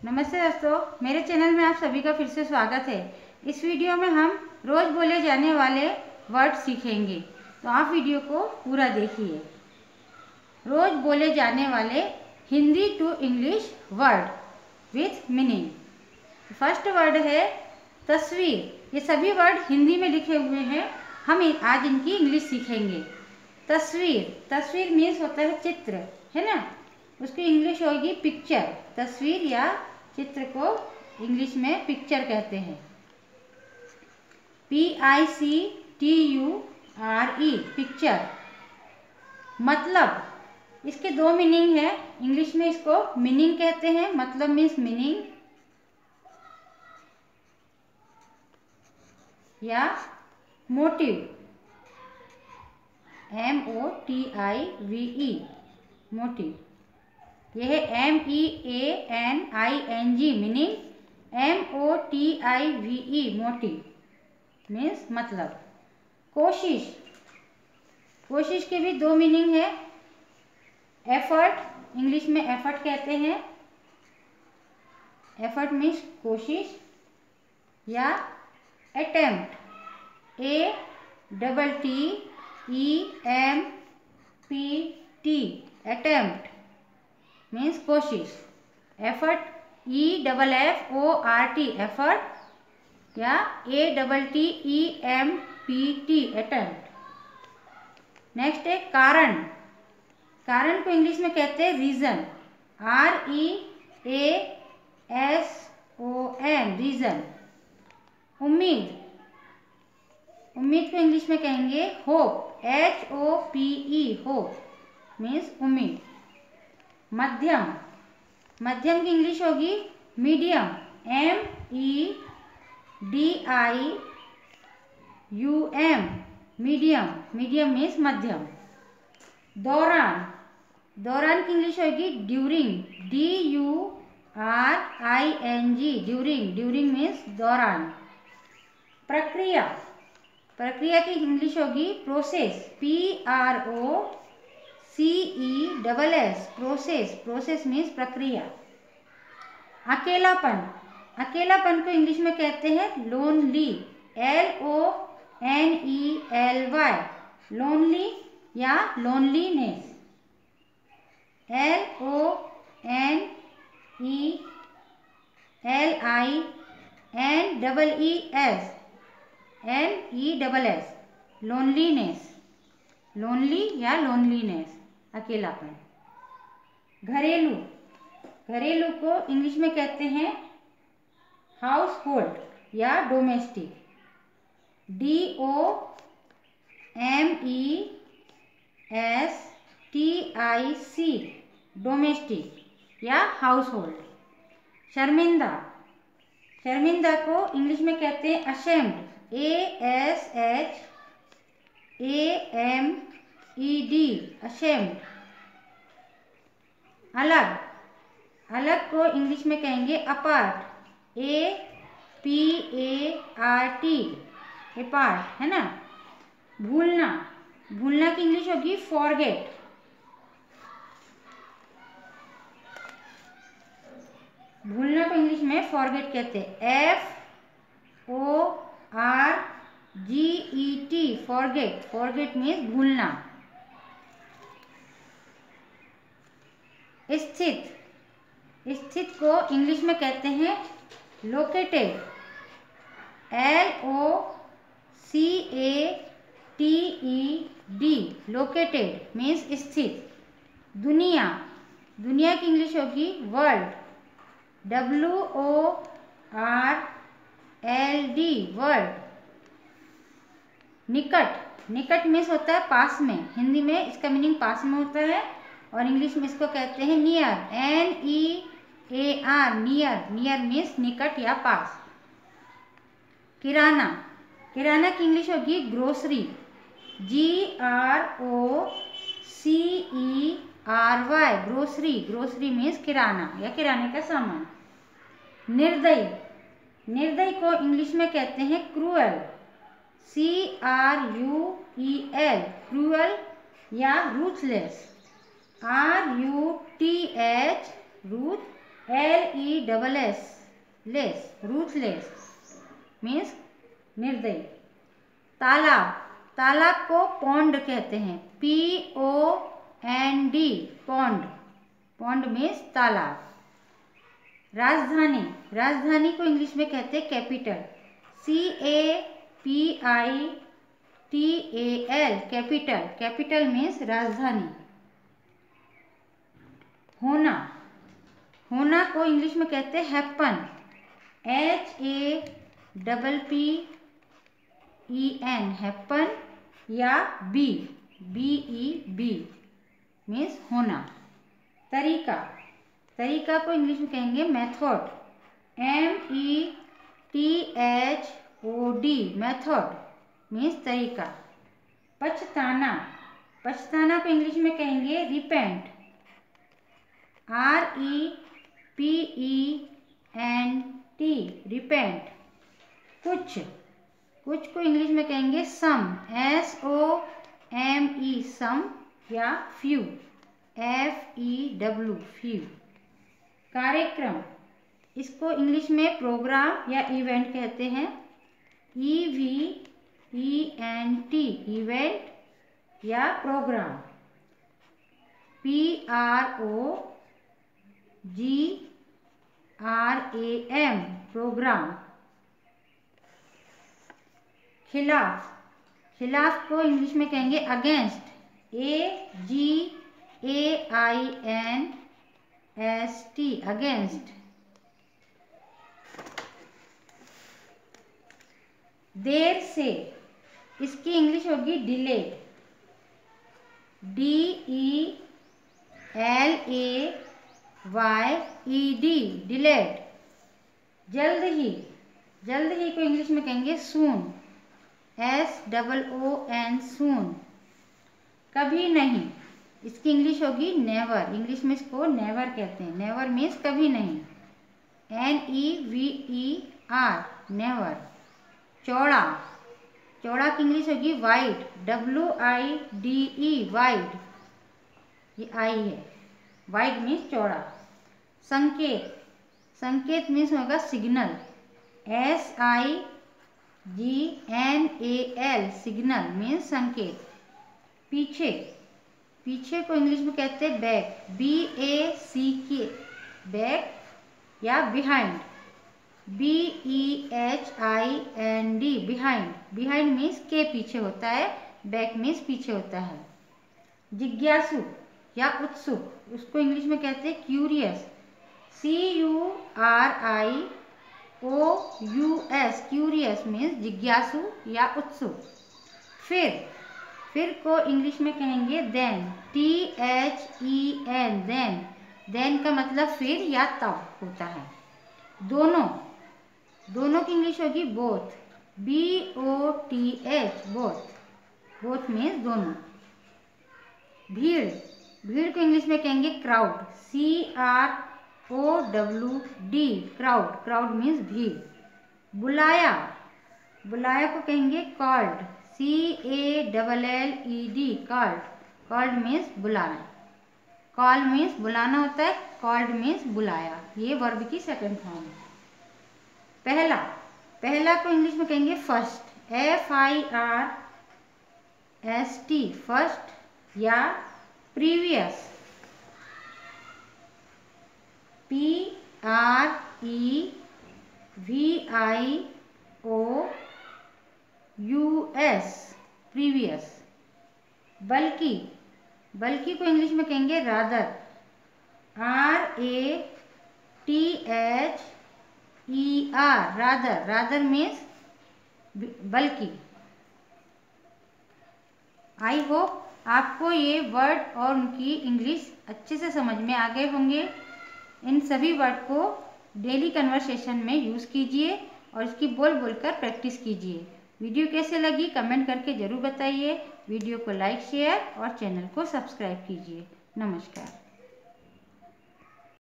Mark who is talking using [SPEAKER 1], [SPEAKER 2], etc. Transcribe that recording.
[SPEAKER 1] नमस्ते दोस्तों, मेरे चैनल में आप सभी का फिर से स्वागत है। इस वीडियो में हम रोज़ बोले जाने वाले वर्ड सीखेंगे, तो आप वीडियो को पूरा देखिए। रोज़ बोले जाने वाले Hindi to English word with meaning. First word है तस्वीर। ये सभी वर्ड हिंदी में लिखे हुए हैं, हम आज इनकी इंग्लिश सीखेंगे। तस्वीर मीन्स होता है चित्र, है ना। उसकी इंग्लिश होगी पिक्चर। तस्वीर या चित्र को इंग्लिश में पिक्चर कहते हैं। PICTURE picture. मतलब, इसके दो मीनिंग है। इंग्लिश में इसको मीनिंग कहते हैं। मतलब मीन्स मीनिंग या मोटिव। MOTIVE motive. यह है MEANING meaning. MOTIVE motive means मतलब। कोशिश के भी दो मीनिंग है। एफर्ट, इंग्लिश में एफर्ट कहते हैं। एफर्ट मीन्स कोशिश या अटेम्प्ट। ATTEMPT अटेम्प्ट मीन्स कोशिश। एफर्ट EFFORT एफर्ट या ATTEMPT अटेम्प्ट। नेक्स्ट है कारण। कारण को इंग्लिश में कहते हैं रीजन। REASON reason. उम्मीद को इंग्लिश में कहेंगे होप। HOPE होप मीन्स उम्मीद। मध्यम की इंग्लिश होगी मीडियम। MEDIUM मीडियम मीन्स मध्यम। दौरान की इंग्लिश होगी ड्यूरिंग। DURING ड्यूरिंग मीन्स दौरान। प्रक्रिया की इंग्लिश होगी प्रोसेस। PROCESS प्रोसेस मीन्स प्रक्रिया। अकेलापन को इंग्लिश में कहते हैं लोनली। LONELY लोनली या लोनलीनेस। LONELINESS loneliness. लोनली या लोनलीनेस अकेलापन। घरेलू को इंग्लिश में कहते हैं हाउस होल्ड या डोमेस्टिक। DOMESTIC डोमेस्टिक या हाउस होल्ड। शर्मिंदा को इंग्लिश में कहते हैं अशेम्ड। ASHAMED ashamed. अलग को इंग्लिश में कहेंगे अपार्ट। APART अपार्ट, है ना। भूलना की इंग्लिश होगी फॉरगेट। भूलना को इंग्लिश में फॉरगेट कहते हैं। FORGET फॉरगेट मीन्स भूलना। स्थित को इंग्लिश में कहते हैं लोकेटेड। LOCATED लोकेटेड मीन्स स्थित। दुनिया की इंग्लिश होगी वर्ल्ड। WORLD world. निकट मीन्स होता है पास में। हिंदी में इसका मीनिंग पास में होता है और इंग्लिश में इसको कहते हैं नियर। NEAR नियर मीन्स निकट या पास। किराना की इंग्लिश होगी ग्रोसरी। GROCERY ग्रोसरी मीन्स किराना या किराने का सामान। निर्दयी को इंग्लिश में कहते हैं क्रूअल। CRUEL क्रूअल या ruthless. RUTH LESS less, ruthless means निर्दयी। तालाब, तालाब को पॉन्ड कहते हैं, POND पॉन्ड, पॉन्ड मीन्स तालाब। राजधानी, राजधानी को इंग्लिश में कहते हैं capital, CAPITAL capital, capital means राजधानी। होना, होना को इंग्लिश में कहते हैं हैपन, HAPPEN हैपन या BEB मीन्स होना। तरीका, तरीका को इंग्लिश में कहेंगे मेथड, METHOD मेथड मीन्स तरीका। पछताना, पछताना को इंग्लिश में कहेंगे रिपेंट, REPENT रिपेंट। कुछ, कुछ को इंग्लिश में कहेंगे सम, SOME सम या फ्यू, FEW फ्यू। कार्यक्रम, इसको इंग्लिश में प्रोग्राम या इवेंट कहते हैं, EVENT इवेंट या प्रोग्राम। PROGRAM programme. खिलाफ, खिलाफ को इंग्लिश में कहेंगे अगेंस्ट, AGAINST अगेंस्ट। देर से, इसकी इंग्लिश होगी डिलेड, DELAYED डिलेड। जल्द ही, जल्द ही को इंग्लिश में कहेंगे सून, SOON सून। कभी नहीं, इसकी इंग्लिश होगी नेवर, इंग्लिश में इसको नेवर कहते हैं, नेवर मीन्स कभी नहीं, NEVER नेवर। चौड़ा, चौड़ा की इंग्लिश होगी वाइड, WIDE वाइड, ये आई है, वाइड मीन्स चौड़ा। संकेत, संकेत मीन्स होगा सिग्नल, SIGNAL सिग्नल मीन्स संकेत। पीछे, पीछे को इंग्लिश में कहते हैं बैक, BACK बैक या behind, BEHIND behind, behind means के पीछे होता है, बैक मीन्स पीछे होता है। जिज्ञासु या उत्सुक, उसको इंग्लिश में कहते हैं क्यूरियस, CURIOUS क्यूरियस मीन्स जिज्ञासु या उत्सुक। फिर, फिर को इंग्लिश में कहेंगे देन, THEN देन, देन का मतलब फिर या तब होता है। दोनों, दोनों की इंग्लिश होगी both, BOTH both, both means दोनों। भीड़, भीड़ को इंग्लिश में कहेंगे crowd, CROWD crowd, crowd means भीड़। बुलाया, बुलाया को कहेंगे called, CALLED called, called means बुलाना, कॉल मीन्स बुलाना होता है, कॉल्ड मीन्स बुलाया, ये वर्ब की सेकंड फॉर्म है। पहला, पहला को इंग्लिश में कहेंगे फर्स्ट, FIRST फर्स्ट या प्रीवियस, PREVIOUS प्रीवियस। बल्कि, बल्कि को इंग्लिश में कहेंगे rather, RATHER rather, rather means बल्कि। आई होप आपको ये वर्ड और उनकी इंग्लिश अच्छे से समझ में आ गए होंगे। इन सभी वर्ड को डेली कन्वर्सेशन में यूज़ कीजिए और इसकी बोल बोलकर प्रैक्टिस कीजिए। वीडियो कैसे लगी कमेंट करके ज़रूर बताइए। वीडियो को लाइक शेयर और चैनल को सब्सक्राइब कीजिए। नमस्कार।